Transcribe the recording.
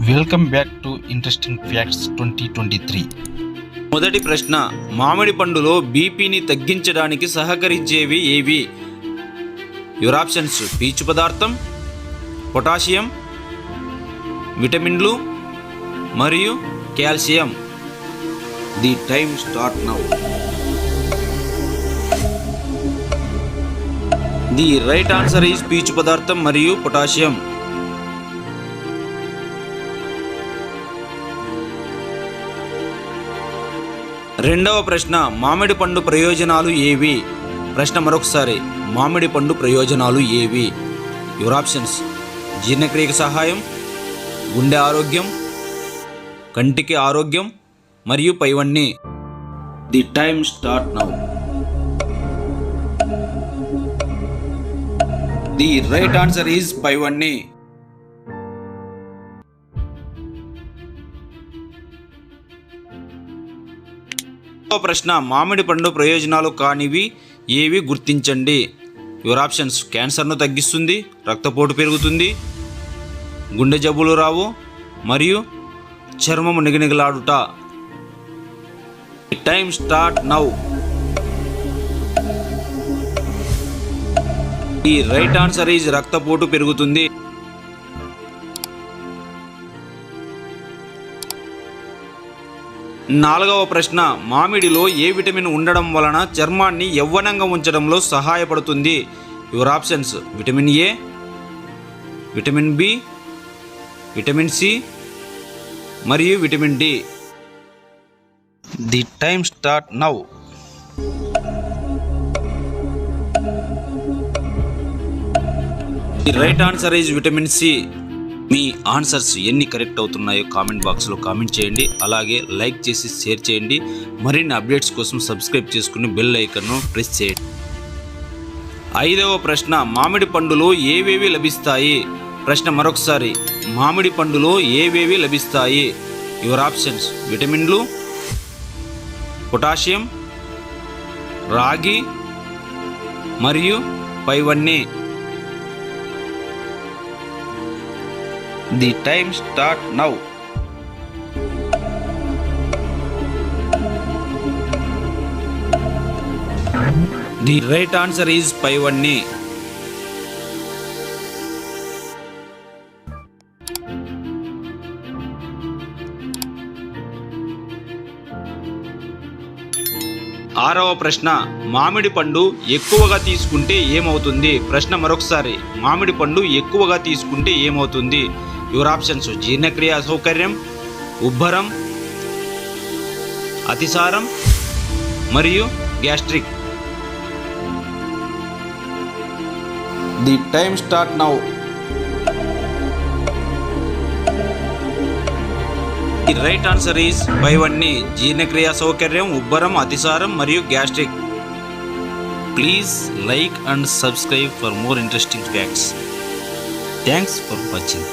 Welcome back to interesting facts 2023. మొదటి ప్రశ్న, మామిడి పండులో బీపీని తగ్గించడానికి సహకరించేవి ఏవి? యువర్ ఆప్షన్స్: పీచు పదార్థం, పొటాషియం, విటమిన్లు మరియు calcium. The time start now. The right answer is పీచు పదార్థం మరియు పొటాషియం. రెండవ ప్రశ్న, మామిడి పండు ప్రయోజనాలు ఏవి? ప్రశ్న మరొకసారి, మామిడి పండు ప్రయోజనాలు ఏవి? యువర్ ఆప్షన్స్: జీర్ణక్రియకు సహాయం, గుండె ఆరోగ్యం, కంటికి ఆరోగ్యం మరియు పైవన్నీ. The time start now. The right answer is పైవన్నీ. ప్రశ్న, మామిడి పండు ప్రయోజనాలు కానివి ఏవి గుర్తించండి? యువర్ ఆప్షన్స్: క్యాన్సర్ను తగ్గిస్తుంది, రక్తపోటు పెరుగుతుంది, గుండె జబ్బులు రావు మరియు చర్మము నిగనిగలాడుట. Time start now. ఈ రైట్ ఆన్సర్ ఈజ్ రక్తపోటు పెరుగుతుంది. నాలుగవ ప్రశ్న, మామిడిలో ఏ విటమిన్ ఉండడం వలన చర్మాన్ని యవ్వనంగా ఉంచడంలో సహాయపడుతుంది? Your options: vitamin A, vitamin B, vitamin C మరియు vitamin D. The time start now. The right answer is vitamin C. మీ ఆన్సర్స్ ఎన్ని కరెక్ట్ అవుతున్నాయో కామెంట్ బాక్స్లో కామెంట్ చేయండి. అలాగే లైక్ చేసి షేర్ చేయండి. మరిన్ని అప్డేట్స్ కోసం సబ్స్క్రైబ్ చేసుకుని బెల్ ఐకాన్ను ప్రెస్ చేయండి. ఐదవ ప్రశ్న, మామిడి పండులో ఏవేవి లభిస్తాయి? ప్రశ్న మరొకసారి, మామిడి పండులో ఏవేవి లభిస్తాయి? యువర్ ఆప్షన్స్: విటమిన్లు, పొటాషియం, రాగి మరియు పైవన్నీ. The time start now. The right answer is పైవన్నీ. ఆరవ ప్రశ్న, మామిడి పండు ఎక్కువగా తీసుకుంటే ఏమవుతుంది? ప్రశ్న మరొకసారి, మామిడి పండు ఎక్కువగా తీసుకుంటే ఏమవుతుంది? యువర్ ఆప్షన్స్: జీర్ణక్రియ అసౌకర్యం, ఉబ్బరం, అతిసారం మరియు gastric. The time start now. The right answer is పైవన్నీ: జీర్ణక్రియ సౌకర్యం, ఉబ్బరం, అతిసారం మరియు gastric. Please like and subscribe for more interesting facts. Thanks for watching.